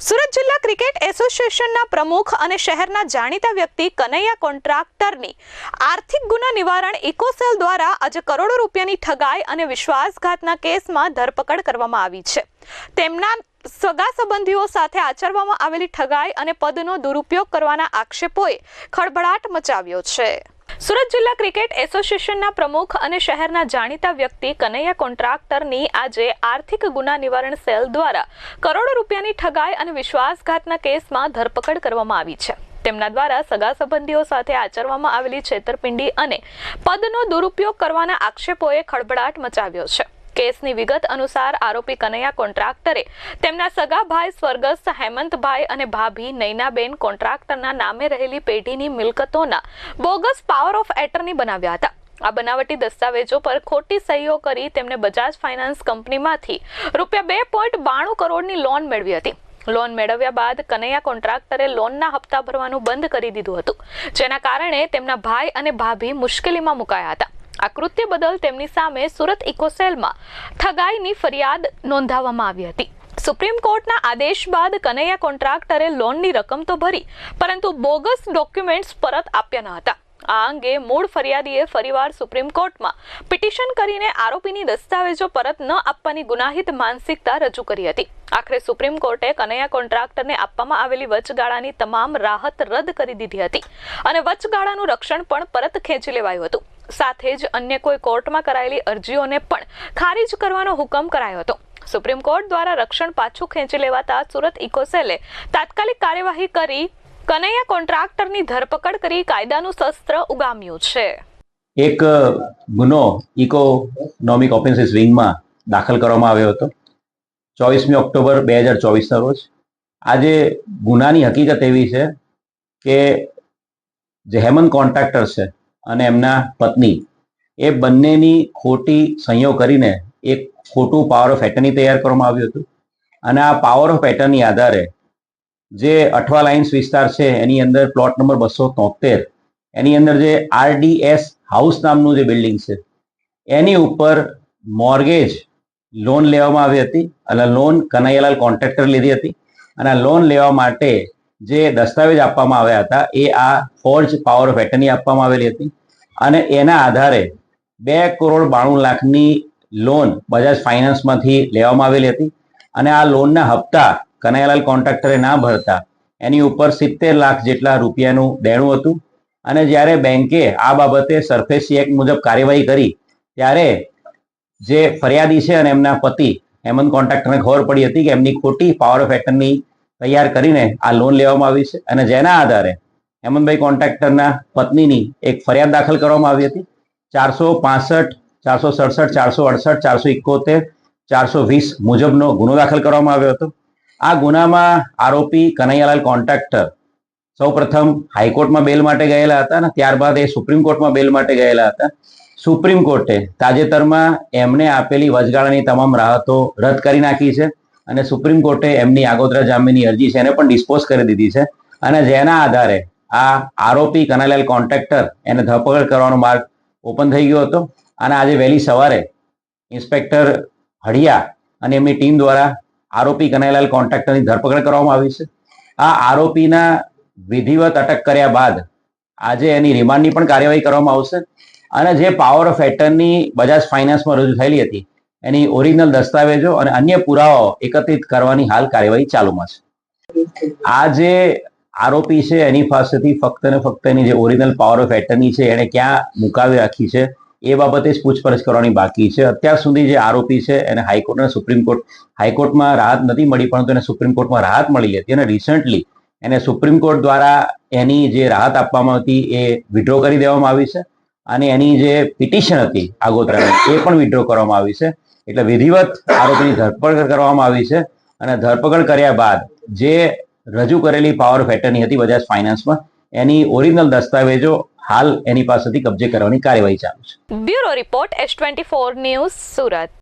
સુરત જિલ્લા ક્રિકેટ એસોસિએશનના પ્રમુખ અને શહેરના જાણીતા વ્યક્તિ કનૈયા કોન્ટ્રાક્ટરની આર્થિક ગુના નિવારણ ઇકોસેલ દ્વારા આજે કરોડો રૂપિયાની ઠગાઈ અને વિશ્વાસઘાતના કેસમાં ધરપકડ કરવામાં આવી છે। તેમના સગા સંબંધીઓ સાથે આચરવામાં આવેલી ઠગાઈ અને પદનો દુરુપયોગ કરવાના આક્ષેપોએ ખળભળાટ મચાવ્યો છે। સુરત જિલ્લા ક્રિકેટ એસોસિએશનના પ્રમુખ અને શહેરના જાણીતા વ્યક્તિ કનૈયા કોન્ટ્રાક્ટરની આજે આર્થિક ગુના નિવારણ સેલ દ્વારા કરોડો રૂપિયાની ઠગાઈ અને વિશ્વાસઘાતના કેસમાં ધરપકડ કરવામાં આવી છે। તેમના દ્વારા સગા સંબંધીઓ સાથે આચરવામાં આવેલી છેતરપિંડી અને પદનો દુરુપયોગ કરવાના આક્ષેપોએ ખળભળાટ મચાવ્યો છે। કેસની વિગત અનુસાર આરોપી કનૈયા કોન્ટ્રાક્ટરે તેમના સગા ભાઈ સ્વર્ગસ્થ હેમંતભાઈ અને ભાભી નૈનાબેન કોન્ટ્રાક્ટરના નામે રહેલી પેઢીની મિલકતોના બોગસ પાવર ઓફ એટર્ની બનાવ્યા હતા। આ બનાવટી દસ્તાવેજો પર ખોટી સહીઓ કરી તેમને બજાજ ફાઇનાન્સ કંપનીમાંથી ₹2.92 કરોડની લોન મેળવી હતી। લોન મેળવ્યા બાદ કનૈયા કોન્ટ્રાક્ટરે લોનના હપ્તા ભરવાનું બંધ કરી દીધું હતું, જેના કારણે તેમના ભાઈ અને ભાભી મુશ્કેલીમાં મુકાયા હતા। આ કૃત્ય બદલ તેમની સામે સુરત ઇકોસેલમાં ઠગાઈની ફરિયાદ નોંધાવવામાં આવી હતી। સુપ્રીમ કોર્ટના આદેશ બાદ કનૈયા કોન્ટ્રાક્ટરે લોનની રકમ તો ભરી, પરંતુ બોગસ ડોક્યુમેન્ટ્સ પરત આપ્યા ન હતા। આ અંગે મૂળ ફરિયાદીએ ફરીવાર સુપ્રીમ કોર્ટમાં પિટિશન કરીને આરોપીની દસ્તાવેજો પરત ન આપવાની ગુનાહિત માનસિકતા રજૂ કરી હતી। આખરે સુપ્રીમ કોર્ટે કનૈયા કોન્ટ્રાક્ટરને આપવામાં આવેલી વચગાળાની તમામ રાહત રદ કરી દીધી હતી અને વચગાળાનું રક્ષણ પણ પરત ખેંચી લેવાયું હતું। સાથે જ અન્ય કોઈ કોર્ટમાં કરાયેલી અરજીઓને પણ ખારીજ કરવાનો હુકમ કરાયો હતો। સુપ્રીમ કોર્ટ દ્વારા રક્ષણ પાછું ખેંચી લેવાતા સુરત ઇકોસેલે તાત્કાલિક કાર્યવાહી કરી કનૈયા કોન્ટ્રાક્ટરની ધરપકડ કરી કાયદાનું શસ્ત્ર ઉગામ્યું છે। એક ગુનો ઇકોનોમિક ઓફેન્સીસ વિંગમાં દાખલ કરવામાં આવ્યો હતો 24મી ઓક્ટોબર 2024ના રોજ। આજે ગુનાની હકીકત એવી છે કે જે હેમંત કોન્ટ્રાક્ટર છે અને એમના પત્ની એ બંનેની ખોટી સહીઓ કરીને એક ખોટું પાવર ઓફ એટર્ની તૈયાર કરવામાં આવ્યું હતું અને આ પાવર ઓફ એટર્ની આધારે જે અઠવા લાઇન્સ વિસ્તાર છે એની અંદર પ્લોટ નંબર 273 એની અંદર જે RDS હાઉસ નામનું જે બિલ્ડિંગ છે એની ઉપર મોર્ગેજ લોન લેવામાં આવી હતી અને લોન કનૈયાલાલ કોન્ટ્રાક્ટર લીધી હતી અને આ લોન લેવા માટે જે દસ્તાવેજ આપવામાં આવ્યા હતા એ આ ફોર્જ પાવર ઓફ એટર્ની આપવામાં આવેલી હતી અને એના આધારે 2,92,00,000ની લોન બજાજ ફાઇનાન્સમાંથી લેવામાં આવેલી હતી અને આ લોનના હપ્તા કનૈયાલાલ કોન્ટ્રાક્ટરે ના ભરતા એની ઉપર 70 લાખ જેટલા રૂપિયાનું દેણું હતું અને જ્યારે બેંકે આ બાબતે સરફેસી એક્ટ મુજબ કાર્યવાહી કરી ત્યારે જે ફરિયાદી છે અને એમના પતિ હેમંત કોન્ટ્રાક્ટરને ખબર પડી હતી કે એમની ખોટી પાવર ઓફ એટર્ની તૈયાર કરીને આ લોન લેવામાં આવી છે અને જેના આધારે હેમંતભાઈ કોન્ટ્રાક્ટરના પત્નીની એક ફરિયાદ દાખલ કરવામાં આવી હતી 465, 467, 468, 471, 420 મુજબનો ગુનો દાખલ કરવામાં આવ્યો હતો। આ ગુનામાં આરોપી કનૈયાલાલ કોન્ટ્રાક્ટર સૌપ્રથમ હાઈકોર્ટમાં બેલ માટે ગયેલા હતા અને ત્યારબાદ એ સુપ્રીમ કોર્ટમાં બેલ માટે ગયેલા હતા। સુપ્રીમ કોર્ટે તાજેતરમાં એમને આપેલી વચગાળાની તમામ રાહતો રદ કરી નાખી છે અને સુપ્રીમ કોર્ટે એમની આગોતરા જામીનની અરજી છે એને પણ ડિસ્પોઝ કરી દીધી છે અને જેના આધારે આ આરોપી કનૈયાલાલ કોન્ટ્રાક્ટર એને ધરપકડ કરવાનો માર્ગ ઓપન થઈ ગયો હતો અને આજે વહેલી સવારે ઇન્સ્પેક્ટર હળિયા અને એમની ટીમ દ્વારા આરોપી કનૈયાલાલ કોન્ટ્રાક્ટરની ધરપકડ કરવામાં આવી છે। આ આરોપીના વિધિવત અટક કર્યા બાદ આજે એની રિમાન્ડની પણ કાર્યવાહી કરવામાં આવશે અને જે પાવર ઓફ એટર્ની બજાજ ફાઇનાન્સમાં રજૂ થયેલી હતી એની ઓરિજિનલ દસ્તાવેજો અને અન્ય પુરાવાઓ એકત્રિત કરવાની હાલ કાર્યવાહી ચાલુમાં છે। આ જે આરોપી છે એની પાસેથી ફક્ત ને ફક્ત એની જે ઓરિજિનલ પાવર ઓફ એટર્ની છે એને ક્યાં મુકાવી રાખી છે એ બાબતે જ પૂછપરછ કરવાની બાકી છે। અત્યાર સુધી જે આરોપી છે એને હાઈકોર્ટ અને સુપ્રીમ કોર્ટ, હાઈકોર્ટમાં રાહત નથી મળી પરંતુ એને સુપ્રીમ કોર્ટમાં રાહત મળી હતી અને રિસન્ટલી એને સુપ્રીમ કોર્ટ દ્વારા એની જે રાહત આપવામાં હતી એ વિડ્રો કરી દેવામાં આવી છે અને એની જે પિટિશન હતી આગોતરાની એ પણ વિડ્રો કરવામાં આવી છે। એટલે વિધિવત આરોપીની ધરપકડ કરવામાં આવી છે અને ધરપકડ કર્યા બાદ જે રજૂ કરેલી પાવર ઓફ એટર્ની હતી બજાજ ફાઇનાન્સમાં એની ઓરિજિનલ દસ્તાવેજો હાલ એની પાસેથી કબજે કરવાની કાર્યવાહી ચાલુ છે। Bureau report S24 news Surat.